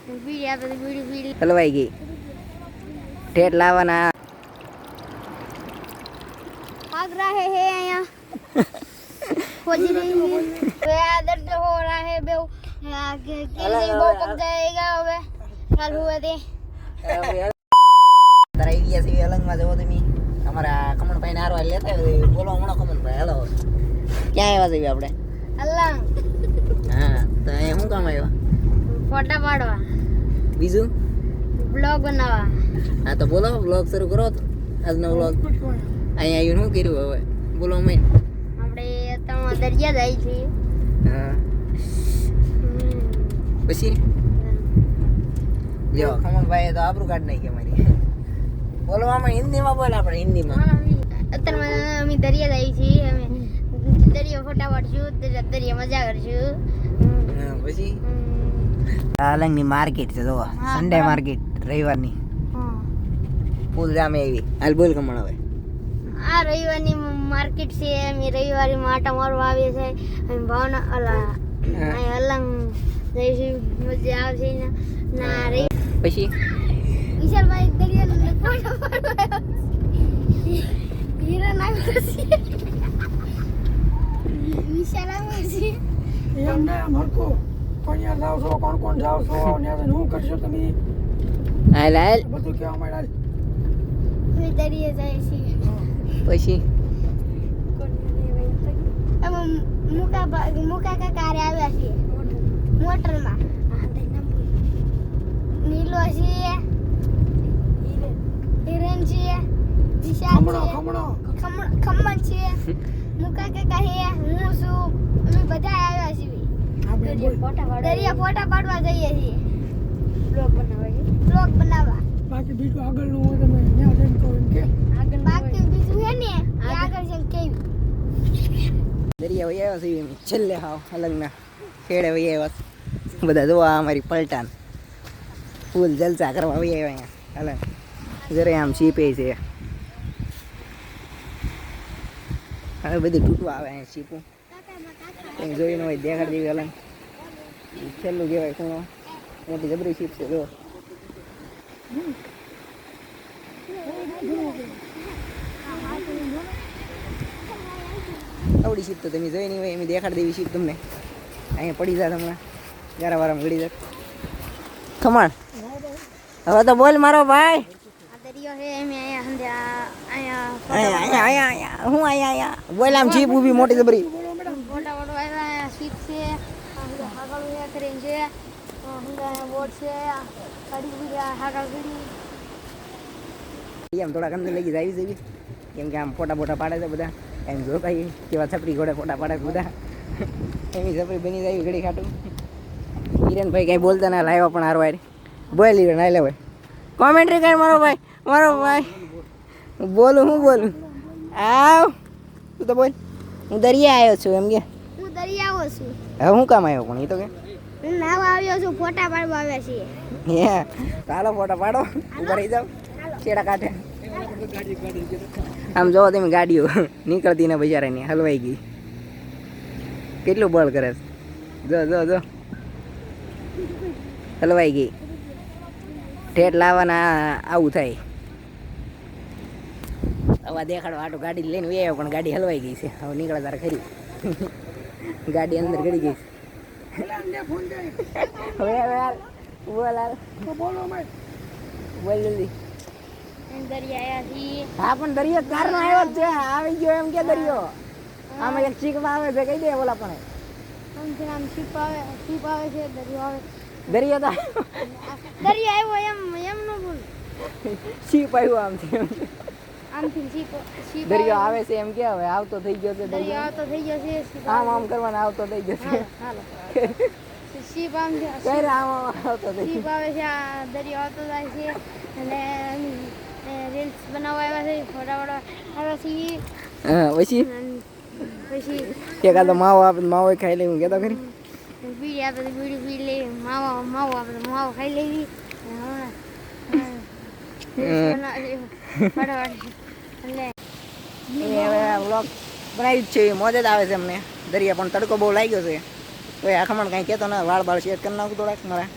હલવાઈ ગઈ ઠેઠ લાવવાના भाग रहे हैं यहाँ खोज रही है दर्द हो रहा है बे आगे के वो पक जाएगा હવે ચાલુ હતી તારા ગયા છે અલંગમાં જવો તમે અમારા કમણભાઈ ને હારવા લેતા બોલો હમણાં કમણભાઈ હાલો ક્યાં આવ્યા છે આપણે અલંગ હા તો અહીંયા શું કામ આવ્યા ફોટા પાડવા બીજું બ્લોગ બનાવવા હા તો બોલો બ્લોગ શરૂ કરો તો આજનો બ્લોગ અહીંયા આવ્યું શું કર્યું હવે બોલો અમે આપણે તમે દરિયા જાય છે હા પછી લ્યો કમલભાઈ તો આબરૂ કાઢ નાખી અમારી બોલો અમે હિન્દીમાં બોલ આપણે હિન્દીમાં અત્યારે અમે દરિયા જાય છીએ અમે દરિયા ફોટા પાડશું દરિયા મજા કરશું પછી અલંગની માર્કેટ છે જો સન્ડે માર્કેટ રવિવારની ફૂલ જામે આવી હાલ બોલ કમણ હવે આ રવિવારની માર્કેટ છે અમે રવિવારે આટા મારવા આવીએ છે અમે ભાવના અલંગ જઈશું મજા આવશે ના રે પછી વિશાલભાઈ દરિયા ફોટો પાડવા હીરા નાખ્યો છે વિશાલ આવે છે એમને મરકો કોણ જાવ છો કોણ જાવ છો ને શું કરશો તમે હાલ હાલ બધું કેવા મળ્યા અમે દરિયા જાય છે પછી હવે મુકા કારે આવ્યા છે મોટરમાં નીલો છે હિરેન છે વિશાલ છે ખમણ છે મુકા કાકા છે હું છું અમે બધા આવ્યા છીએ દરિયા ફોટા પાડવા જઈએ છીએ બ્લોગ બનાવવા બાકી બીજું આગળનું હોય તમે ત્યાં જઈને કહો એમ કે બાકી બીજું છે ને આગળ છે કેવી દરિયા વહી આવ્યા છે છેલ્લે હાવ અલંગના ખેડે વહી આવ્યા બધા જોવા અમારી પલટાન ફૂલ જલસા કરવા વહી આવ્યા અહીંયા અલંગ જરે આમ શીપે છે હવે બધી તૂટવા આવે અહીંયા શીપું કંઈ જોઈને હોય દેખાડ જેવી અલંગ છેલ્લું કહેવાય ખૂણો મોટી જબરી શીપ છે જો આવડી શીપ તો તમે જોઈ નહીં હોય એમ દેખાડ દેવી શીપ તમને અહીંયા પડી જાય હમણાં જરા વારામાં ગળી જાય ખમણ હવે તો બોલ મારો ભાઈ દરિયો છે એમ અહીંયા હું અહીંયા બોલ આમ જીપ ઊભી મોટી જબરી ફોટા આવ્યા શીપ છે આગળ ટ્રેન છે બોટ છે એમ થોડાક અંદર લઈ જાય આવી જવી કેમ કે આમ ફોટા બોટા પાડે છે બધા એમ જોતા કેવા છપરી ઘોડે ફોટા પાડે બધા એની છપરી બની જાય ઘડી ખાટું હિરેનભાઈ કાંઈ બોલતા ના લાવ્યા પણ હારવાર બોલ હિરેન હાલે ભાઈ કોમેન્ટ્રી કર મારો ભાઈ બોલું હું બોલું આવ તું તો બોલ હું દરિયા આવ્યો છું એમ કે હું દરિયા આવો છું હવે હું કામ આવ્યો પણ એ તો કે હું નાવા આવ્યો છું ફોટા પાડવા આવ્યા છીએ હે ચાલો ફોટા પાડો ઉભા રહી જાઓ છેડા કાંઠે આમ જોવો તમે ગાડીઓ નીકળતી ને બજારાની હલવાઈ ગઈ કેટલું બળ કરે જો હલવાઈ ગઈ ઠેઠ લાવવાના આવું થાય હવે દેખાડો આટો ગાડી લઈને આવ્યો પણ ગાડી હલવાઈ ગઈ છે હવે નીકળે તારે ખરી ગાડી અંદર ગળી ગઈ બોલ જલ્દી દરિયા આવ્યા છીએ હા પણ દરિયો કારનો આવ્યો જ છે આવી ગયો એમ કે દરિયો આમાં એક ચીકમાં આવે છે કહી દે બોલા પણ આમ શીપ આવે છે દરિયો આવે દરિયો તો દરિયો આવ્યો એમ ન બોલ શીપ આવ્યું આમથી આમથી શીપ દરિયો આવે છે એમ કે હવે આવતો થઈ ગયો છે દરિયો આવતો થઈ ગયો છે આમ કરવાનો આવતો થઈ ગયો છે હાલો શીપ આમ કઈ આમ આવતો થઈ શીપ આવે છે આ દરિયો આવતો જાય છે અને રીલ્સ બનાવવા આવ્યા છે ફોટા આવ્યા છીએ હા પછી પછી એકાદો માવો આપે માવો ખાઈ લે હું કહેતો ખરી બીડી આપે બીડી લઈ માવો આપે માવો ખાઈ લેવી વ્લોગ બનાવી જ છે મોજ જ આવે છે અમને દરિયા પણ તડકો બહુ લાગ્યો છે તો આ ખમણ કાંઈ કહેતો ને વાળ બાળ શેર કરી નાખું થોડાક મારા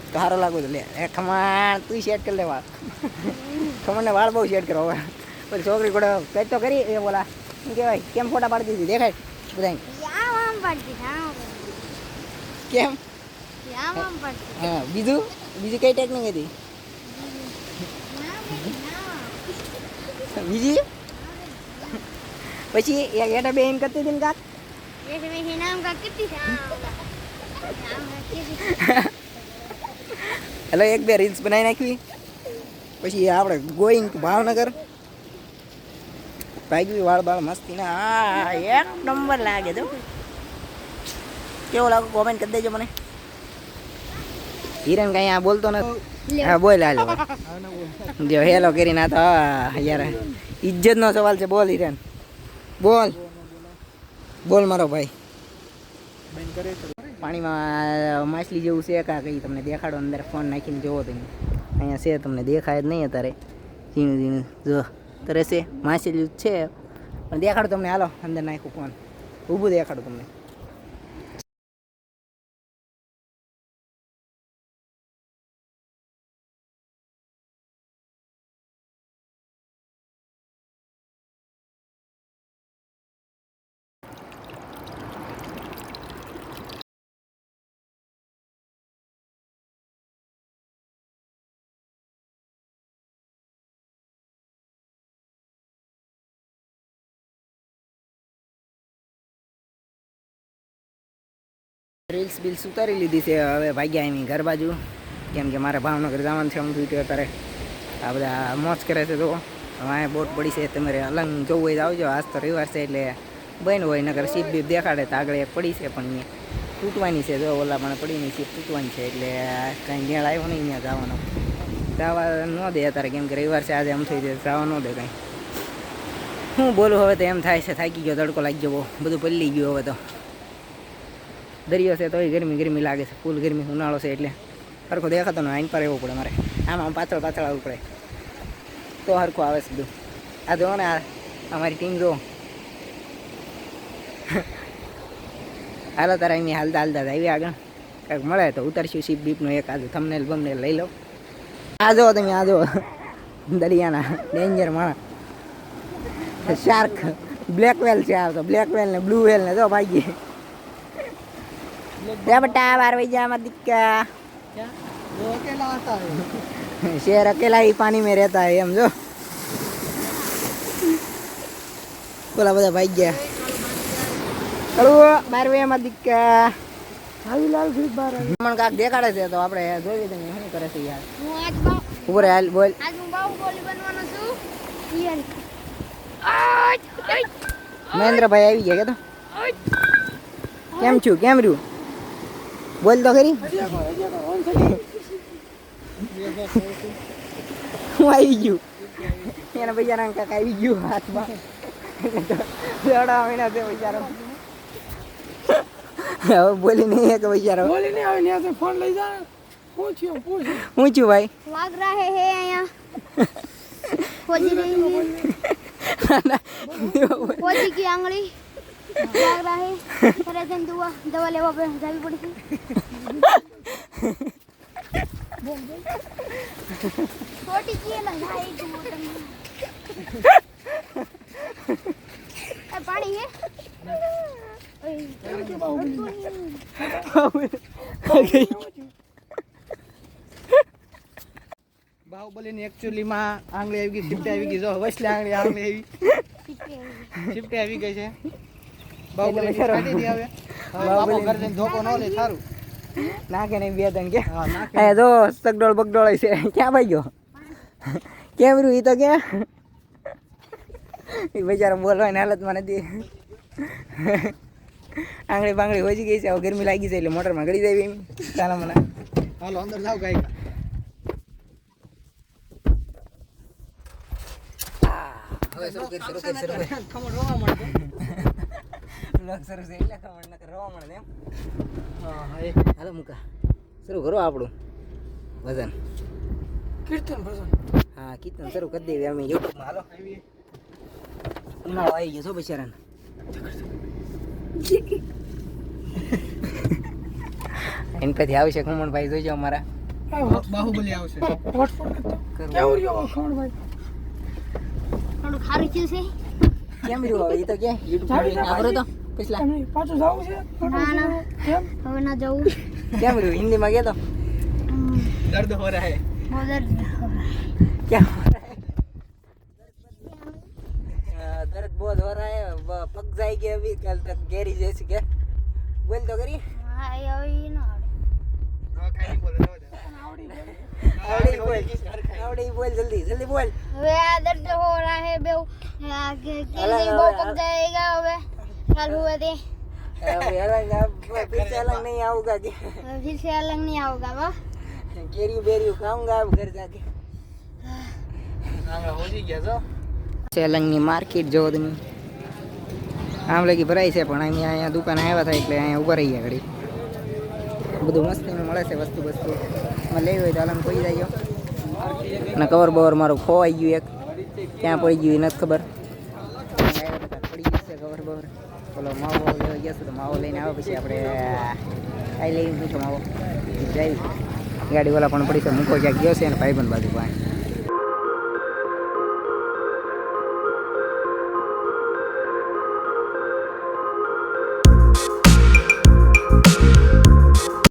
તો સારો લાગુ તો લે એ ખમણ તું સેટ કરી લે વાળ ખમણને વાળ બહુ સેટ કરો હવે પછી છોકરી કોડે કંઈક તો કરી એ બોલા શું કહેવાય કેમ ફોટા પાડી દીધી દેખાય બધાય યા આમ પડતી હા કેમ યા આમ પડતી હા બીજું બીજી કઈ ટેકનિક હતી બીજી પછી એક એટા બેન કરતી હતી ને કાક ये तो मेरे नाम का कितनी नाम का कितनी એટલે એક બે રીલ્સ બનાવી નાખવી પછી આપણે ગોઈંગ ટુ ભાવનગર ભાગવી વાળ બાળ મસ્તી ના હા એક નંબર લાગે તો કેવો લાગે કોમેન્ટ કરી દેજો મને હિરેન કઈ આ બોલતો નથી હા બોલ હાલો જો હેલો કરીને આ તો યાર ઇજ્જતનો સવાલ છે બોલ હિરેન બોલ બોલ મારો ભાઈ પાણીમાં માછલી જેવું છે કા કઈ તમને દેખાડો અંદર ફોન નાખીને જોવો તમે અહીંયા છે તમને દેખાય જ નહીં અત્યારે ઝીણું ઝીણું જો તરે છે માછલી છે પણ દેખાડો તમને હાલો અંદર નાખ્યું ફોન ઊભું દેખાડો તમને રીલ્સ બિલ્સ ઉતારી લીધી છે હવે ભાગ્યા એની ઘર બાજુ કેમ કે મારે ભાવનગર જવાનું છે અમથું અત્યારે આ બધા મોજ કરે છે તો અહીંયા બોટ પડી છે તમારે અલંગ જોવું હોય તો આવજો આજ તો રવિવાર છે એટલે બન્યું હોય નગર સીપ બીપ દેખાડે તો આગળ એક પડી છે પણ અહીંયા તૂટવાની છે જો ઓલા પણ પડીની સીપ તૂટવાની છે એટલે કાંઈ ગેળ આવ્યો નહીં અહીંયા જવાનો જવા ન દે અત્યારે કેમ કે રવિવાર છે આજે એમ થઈ જાય જવા ન દે કાંઈ હું બોલું હવે તો એમ થાય છે થાકી ગયો તડકો લાગી ગયો બધું પલ્લી ગયું હવે તો દરિયો છે તોય ગરમી ગરમી લાગે છે ફૂલ ગરમી ઉનાળો છે એટલે સરખો દેખાતો ને આઈન પર રહેવું પડે મારે આમ પાછળ પાછળ આવવું પડે તો સરખું આવે છે બધું આ જો ને આ અમારી ટીમ જો હાલો તારે અહીં હાલતા હાલતા આવી આગળ કાંઈક મળે તો ઉતરશું શીપ બીપનું એક આજુ થંબનેલ બમનેલ લઈ લો આ જો તમે આ જો દરિયાના ડેન્જર માણસ શાર્ક બ્લેક વેલ છે આવતો બ્લેક વેલ ને બ્લુ વેલ ને જો ભાગી बेटा बार भैया मत दिक्का वो अकेला आता है शेर अकेला ही पानी में रहता है समझो बोला બધા ભાઈ ગયા હળવો બાર ભૈયા મત દિક્કા આવી લાલ ફીટ બાર આવી મન કાક દેખાડે છે તો આપણે જોઈએ તમે શું કરે છે યાર હું આજ બાહુ ઉપર હાલ બોલ આજ હું બાહુબલી બનવાનો છું યાર મહેન્દ્રભાઈ આવી ગયા કે તો કેમ છું કેમ રહ્યું બોલ તો ખરી હું આવી ગયું એના બિચારા કાંક આવી ગયું હાથમાં દોડા મહિના છે બિચારો હવે બોલી નહીં કે બિચારો બોલી નહીં આવે ને ફોન લઈ જા પૂછ્યું હું છું ભાઈ लाग रहा है यहाँ खोजी रही है खोजी की आंगली लाग रहा है फरेजन दवा लेवा पे जावी पड़ी थी छोटी की लगाई पानी है બાહુબલીની એકચ્યુઅલીમાં આંગળી આવી ગઈ શિફ્ટ આવી ગઈ જો વસલે આંગળી આવી શિફ્ટ આવી ગઈ છે બાહુબલી કાઢી દે હવે બાપો ઘર જઈને ધોકો ન લે સારું નાખે નહીં બે ત્રણ કે હા નાખે એ જો સગડોળ બગડોળ છે ક્યાં ભાઈ ગયો કેમ રહ્યું એ તો કે એ બિચારો બોલવાની હાલતમાં નથી આંગળી બાંગળી હોજી ગઈ છે હવે ગરમી લાગી છે એટલે મોટરમાં ગળી દેવી એમ ચાલો મને હાલો અંદર જાવ ગાય હવે શરૂ કરી ખમણ રોવા મળે બ્લોગ શરૂ છે એટલે ખબર નકર રોવા મળે એમ હા હા એ હાલો મુકા શરૂ કરો આપણું ભજન કીર્તન ભજન હા કીર્તન શરૂ કરી દેવી અમે યુટ્યુબમાં હાલો ઉનાળો આવી ગયો છો બિચારાને એન પછી આવશે ખમણભાઈ જોઈજો અમારા બાહુબલી આવશે થોડું ખારું થયું છે કેમ રહ્યું હવે? એ તો ક્યાં યુટ્યુબ આવરો તો पिछला પાછું જાવું છે ના ના કેમ હવે ના જવું क्या बोलूं हिंदी में गया तो દર્દ હો રહા હે બોલર क्या हो रहा है दर्द बहुत हो रहा है पक जाएगी अभी कल तक गहरी जैसी क्या बोल तो करिए હા એ હવે ઈ ના આવડે હા કાઈ નહીં બોલે आवड़े बोल जल्दी जल्दी बोल હવે આ દર્દ હો રહા હે બે કેરી બહુ પક જાયેગા હવે ચાલુ हुए थे अभी अलग अब फिर से अलग नहीं आऊंगा कि फिर से अलग नहीं आओगा वाह केरियो बेरियो खाऊंगा अब घर जाके આંગળા હોજી ગયા છો સેલંગની માર્કેટ જો તમે આમ લગી ભરાય છે પણ અહીંયા દુકાન આવ્યા હતા એટલે અહીંયા ઊભા રહી ગયા ઘડી બધું મસ્તીનું મળે છે વસ્તુ લેવી હોય તો હાલ કોઈ જાય અને કવર બવર મારું ખોવાઈ ગયું એક ક્યાં પડી ગયું એ નથી ખબર પડી ગયું છે કવર બવર બોલો માવો લેવા ગયા છું તો માવો લઈને આવે પછી આપણે કાંઈ લઈને પૂછો માવો જાય ગાડીવાળા પણ પડી છે મૂકો ક્યાંક ગયો છે અને ભાઈબંધ બાજુ પાસે